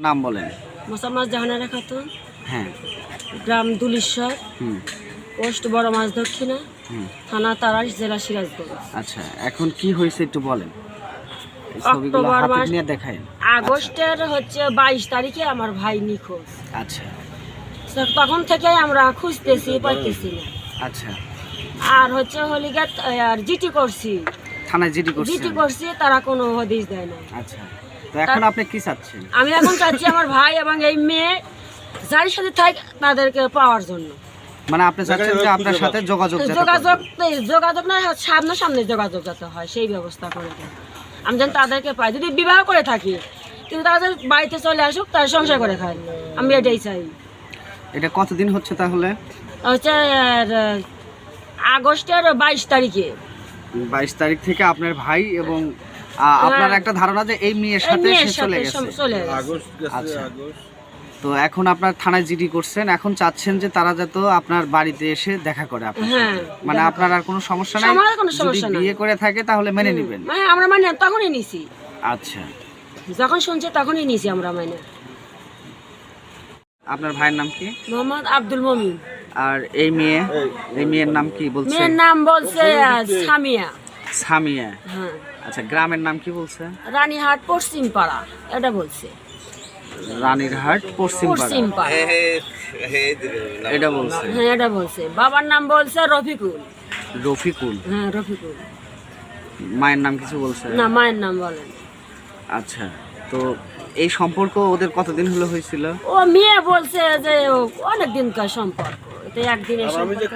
নাম বলেন। মোসাম্মদ জাহানারা খাতুন। হ্যাঁ। গ্রাম দুলিশ্বর, পোস্ট বড় মাছ দক্ষিণা, থানা তারাস, জেলা সিরাজগঞ্জ। আচ্ছা, এখন কি হয়েছে একটু বলেন। অক্টোবর মাস নিয়ে দেখাই। আগস্টের 22 তারিখে আমার ভাই নিখোঁজ। আচ্ছা। তখন থেকে আমরা খুঁজতেছি, পাইতেছি না। আচ্ছা। আর হলিগেট আর জিটি করছি, থানায় জিটি করছি, তারা কোনো হদিশ দেয় না। আচ্ছা, তো এখন আপনি কি চাচ্ছেন? আমি এখন চাচ্ছি আমার ভাই এবং এই মেয়ে যার সাথে থাকে তাদেরকে পাওয়ার জন্য। মানে আপনি চাচ্ছেন যে আপনার সাথে যোগাযোগ না, সামনে যোগাযোগ যাতে হয় সেই ব্যবস্থা করে দেয়। আমি যেন তাদেরকে পাই, যদি বিবাহ করে থাকি কিন্তু তাদের বাড়িতে চলে আসুক, তার সংসার করে খায়, আমি এটাই চাই। এটা কতদিন হচ্ছে তাহলে? আগস্টের 22 তারিখে। 22 তারিখ থেকে আপনার ভাই এবং আপনার একটা ধারণা যে এই মেয়ের সাথে চলে গেছে। আচ্ছা, তো এখন আপনার থানায় জিডি করছেন, এখন চাচ্ছেন যে তারা যাতে আপনার বাড়িতে এসে দেখা করে আপনার সাথে। মানে আপনার আর কোনো সমস্যা নাই? যদি বিয়ে করে থাকে তাহলে মেনে নেবেন? হ্যাঁ, আমরা মানে তখনই নিছি। আচ্ছা, যখন শুনছে তখনই নিছি আমরা মানে। আপনার ভাইয়ের নাম কি? মোহাম্মদ আব্দুল মমিন। আর এই মেয়ের নাম কি বলছে? মেয়ের নাম বলছে সামিয়া। সামিয়া। হ্যাঁ। আচ্ছা, গ্রামের নাম কি বলছে? রানীহাট পশ্চিম পাড়া, এটা বলছে। রানীরহাট পশ্চিম পাড়া এটা বলছে। হ্যাঁ, এটা বলছে। বাবার নাম বলছে রফিকুল। হ্যাঁ, রফিকুল। মায়ের নাম কিছু বলছে না, মায়ের নাম বলেন। আচ্ছা, তো এই সম্পর্ক ওদের কতদিন হলো হয়েছিল? ও মেয়ে বলছে যে অনেক দিনকার সম্পর্ক, এটা একদিনের সম্পর্ক।